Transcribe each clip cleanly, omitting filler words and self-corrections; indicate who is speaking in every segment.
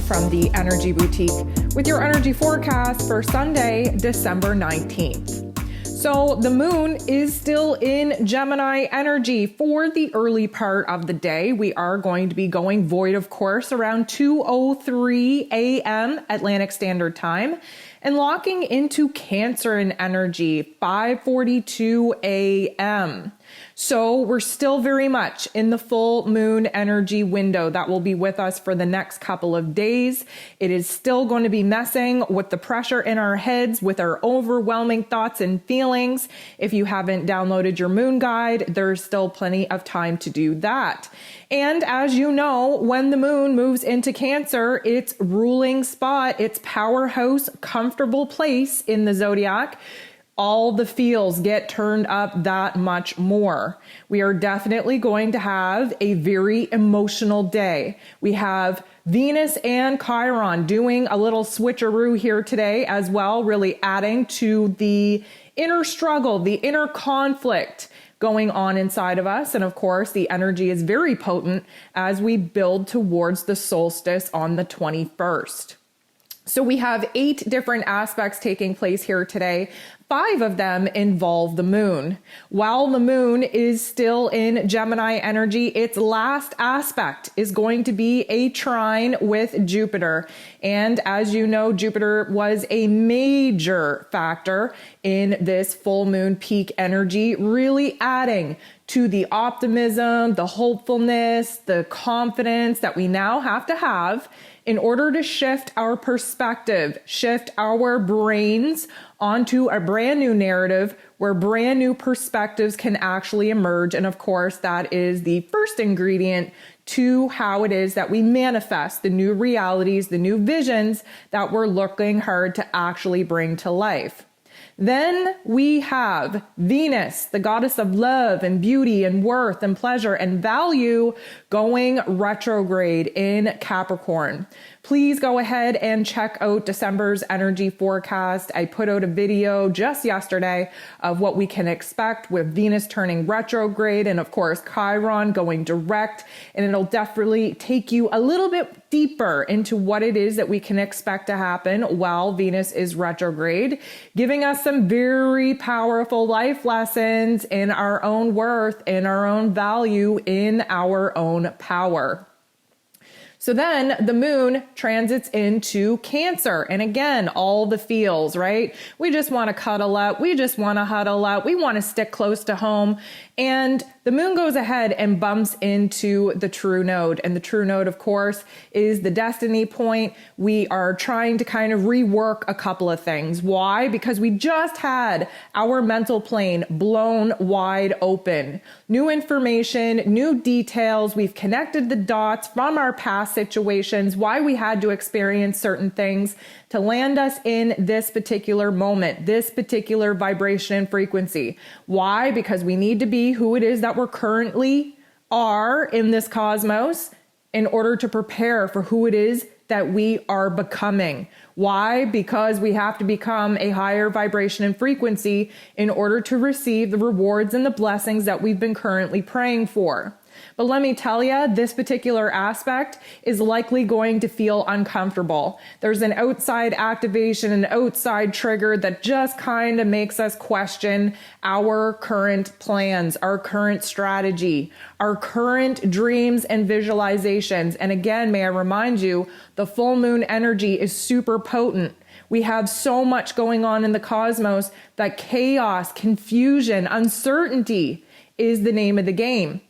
Speaker 1: from the Energy Boutique with your energy forecast for Sunday, December 19th. So the moon is still in Gemini energy for the early part of the day. We are going to be going void, of course, around 2:03 a.m. Atlantic Standard Time and locking into Cancer in energy 5:42 a.m. So we're still very much in the full moon energy window that will be with us for the next couple of days. It is still going to be messing with the pressure in our heads, with our overwhelming thoughts and feelings. If you haven't downloaded your moon guide, there's still plenty of time to do that. And as you know, when the moon moves into Cancer, its ruling spot, its powerhouse, comfortable place in the zodiac, all the feels get turned up that much more. We are definitely going to have a very emotional day. We have Venus and Chiron doing a little switcheroo here today as well, really adding to the inner struggle, the inner conflict going on inside of us. And of course, the energy is very potent as we build towards the solstice on the 21st. So we have 8 different aspects taking place here today. 5 of them involve the moon. While the moon is still in Gemini energy, its last aspect is going to be a trine with Jupiter. And as you know, Jupiter was a major factor in this full moon peak energy, really adding to the optimism, the hopefulness, the confidence that we now have to have in order to shift our perspective, shift our brains onto a brand new narrative where brand new perspectives can actually emerge. And of course, that is the first ingredient to how it is that we manifest the new realities, the new visions that we're looking hard to actually bring to life. Then we have Venus, the goddess of love and beauty and worth and pleasure and value, going retrograde in Capricorn. Please go ahead and check out December's energy forecast. I put out a video just yesterday of what we can expect with Venus turning retrograde and of course Chiron going direct, and it'll definitely take you a little bit deeper into what it is that we can expect to happen while Venus is retrograde, giving us some very powerful life lessons in our own worth, in our own value, in our own power. So then the moon transits into Cancer. And again, all the feels, right? We just want to cuddle up. We just want to huddle up. We want to stick close to home. And the moon goes ahead and bumps into the true node. And the true node, of course, is the destiny point. We are trying to kind of rework a couple of things. Why? Because we just had our mental plane blown wide open. New information, new details. We've connected the dots from our past situations, why we had to experience certain things to land us in this particular moment, this particular vibration and frequency. Why? Because we need to be who it is that we're currently are in this cosmos in order to prepare for who it is that we are becoming. Why? Because we have to become a higher vibration and frequency in order to receive the rewards and the blessings that we've been currently praying for. But let me tell you, this particular aspect is likely going to feel uncomfortable. There's an outside activation, an outside trigger that just kind of makes us question our current plans, our current strategy, our current dreams and visualizations. And again, may I remind you, the full moon energy is super potent. We have so much going on in the cosmos that chaos, confusion, uncertainty is the name of the game.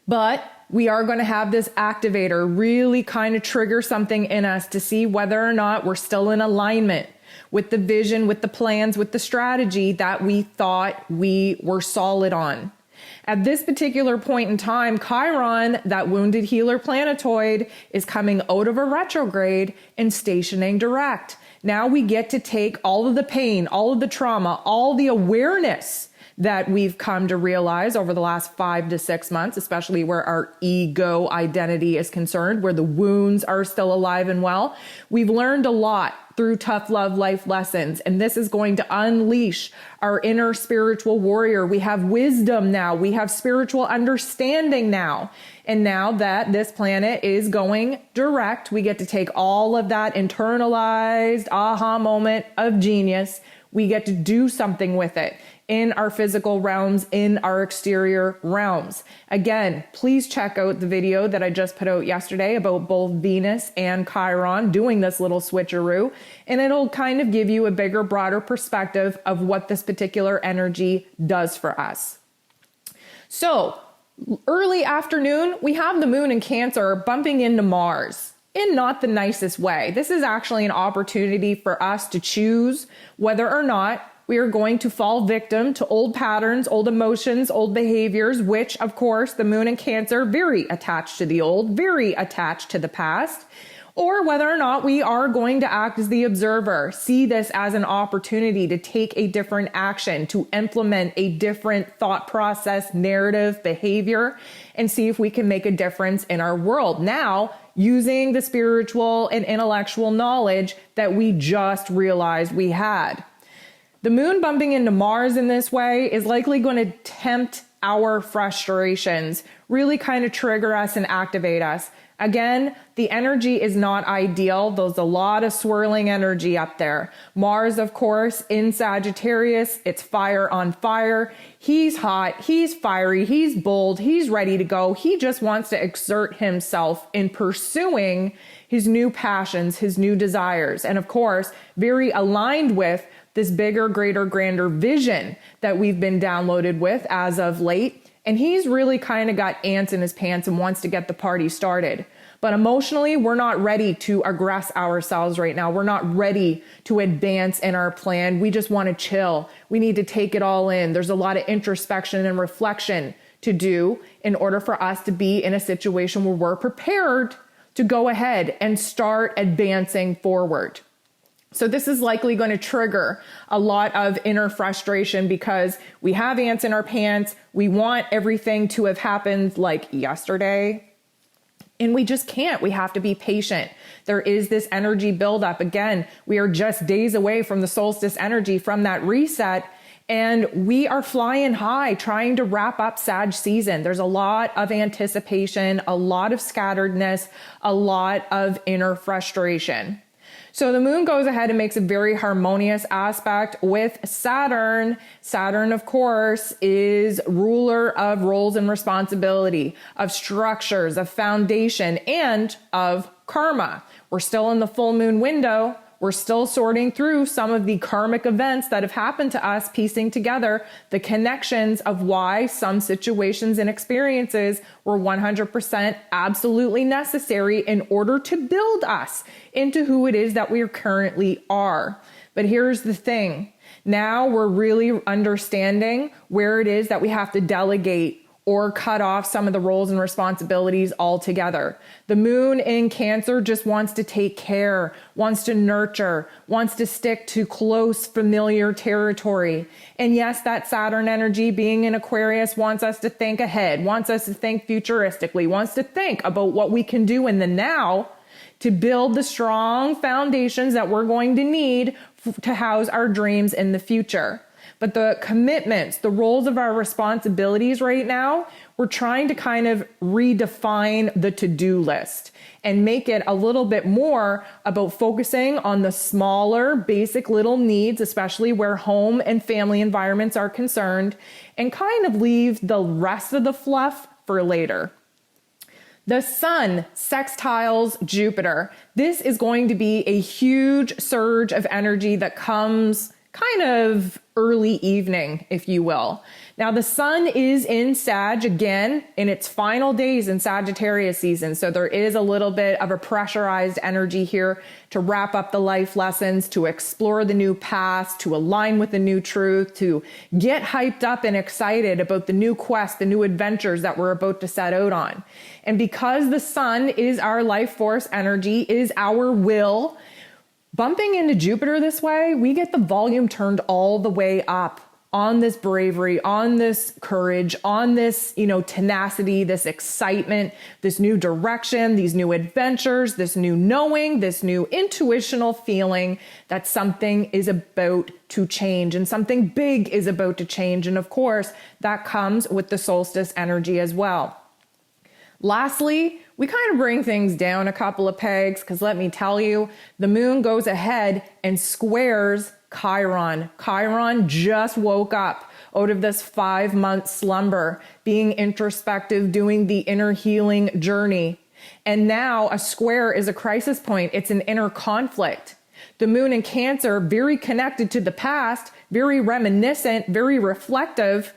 Speaker 1: But we are going to have this activator really kind of trigger something in us to see whether or not we're still in alignment with the vision, with the plans, with the strategy that we thought we were solid on. At this particular point in time, Chiron, that wounded healer planetoid, is coming out of a retrograde and stationing direct. Now we get to take all of the pain, all of the trauma, all the awareness that we've come to realize over the last 5 to 6 months, especially where our ego identity is concerned, where the wounds are still alive and well. We've learned a lot through tough love life lessons, and this is going to unleash our inner spiritual warrior. We have wisdom now. We have spiritual understanding now. And now that this planet is going direct, we get to take all of that internalized aha moment of genius. We get to do something with it in our physical realms, in our exterior realms. Again, please check out the video that I just put out yesterday about both Venus and Chiron doing this little switcheroo, and it'll kind of give you a bigger, broader perspective of what this particular energy does for us. So, early afternoon, we have the moon in Cancer bumping into Mars in not the nicest way. This is actually an opportunity for us to choose whether or not we are going to fall victim to old patterns, old emotions, old behaviors, which of course the moon in Cancer, very attached to the old, very attached to the past, or whether or not we are going to act as the observer, see this as an opportunity to take a different action, to implement a different thought process, narrative, behavior, and see if we can make a difference in our world. Now, using the spiritual and intellectual knowledge that we just realized we had. The moon bumping into Mars in this way is likely going to tempt our frustrations, really kind of trigger us and activate us. Again, the energy is not ideal. There's a lot of swirling energy up there. Mars, of course, in Sagittarius, it's fire on fire. He's hot, he's fiery, he's bold, he's ready to go. He just wants to exert himself in pursuing his new passions, his new desires. And of course, very aligned with this bigger, greater, grander vision that we've been downloaded with as of late. And he's really kind of got ants in his pants and wants to get the party started. But emotionally, we're not ready to aggress ourselves right now. We're not ready to advance in our plan. We just want to chill. We need to take it all in. There's a lot of introspection and reflection to do in order for us to be in a situation where we're prepared to go ahead and start advancing forward. So this is likely going to trigger a lot of inner frustration because we have ants in our pants. We want everything to have happened like yesterday, and we just can't. We have to be patient. There is this energy buildup. Again, we are just days away from the solstice energy, from that reset, and we are flying high trying to wrap up Sag season. There's a lot of anticipation, a lot of scatteredness, a lot of inner frustration. So the moon goes ahead and makes a very harmonious aspect with Saturn. Saturn, of course, is ruler of roles and responsibility, of structures, of foundation, and of karma. We're still in the full moon window. We're still sorting through some of the karmic events that have happened to us, piecing together the connections of why some situations and experiences were 100% absolutely necessary in order to build us into who it is that we currently are. But here's the thing. Now we're really understanding where it is that we have to delegate or cut off some of the roles and responsibilities altogether. The moon in Cancer just wants to take care, wants to nurture, wants to stick to close, familiar territory. And yes, that Saturn energy being in Aquarius wants us to think ahead, wants us to think futuristically, wants to think about what we can do in the now to build the strong foundations that we're going to need to house our dreams in the future. But the commitments, the roles of our responsibilities right now, we're trying to kind of redefine the to-do list and make it a little bit more about focusing on the smaller, basic little needs, especially where home and family environments are concerned, and kind of leave the rest of the fluff for later. The sun sextiles Jupiter. This is going to be a huge surge of energy that comes kind of early evening, if you will. Now, the sun is in Sag again in its final days in Sagittarius season. So there is a little bit of a pressurized energy here to wrap up the life lessons, to explore the new paths, to align with the new truth, to get hyped up and excited about the new quest, the new adventures that we're about to set out on. And because the sun is our life force energy, is our will, bumping into Jupiter this way, we get the volume turned all the way up on this bravery, on this courage, on this, tenacity, this excitement, this new direction, these new adventures, this new knowing, this new intuitional feeling that something is about to change and something big is about to change. And of course, that comes with the solstice energy as well. Lastly, we kind of bring things down a couple of pegs because let me tell you, the moon goes ahead and squares Chiron. Chiron just woke up out of this 5-month slumber, being introspective, doing the inner healing journey. And now a square is a crisis point. It's an inner conflict. The moon in Cancer, very connected to the past, very reminiscent, very reflective,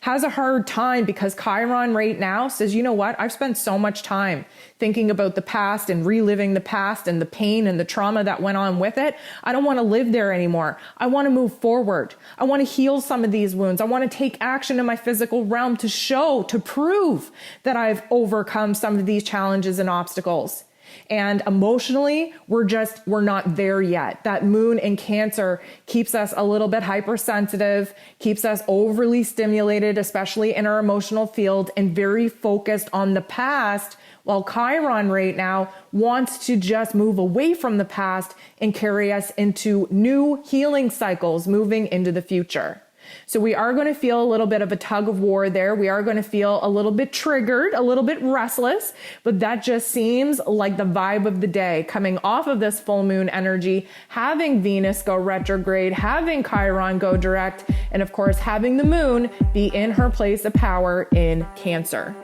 Speaker 1: has a hard time because Chiron right now says, you know what? I've spent so much time thinking about the past and reliving the past and the pain and the trauma that went on with it. I don't want to live there anymore. I want to move forward. I want to heal some of these wounds. I want to take action in my physical realm to prove that I've overcome some of these challenges and obstacles. And emotionally, we're not there yet. That moon in Cancer keeps us a little bit hypersensitive, keeps us overly stimulated, especially in our emotional field, and very focused on the past, while Chiron right now wants to just move away from the past and carry us into new healing cycles, moving into the future. So we are going to feel a little bit of a tug of war there. We are going to feel a little bit triggered, a little bit restless, but that just seems like the vibe of the day, coming off of this full moon energy, having Venus go retrograde, having Chiron go direct, and of course, having the moon be in her place of power in Cancer.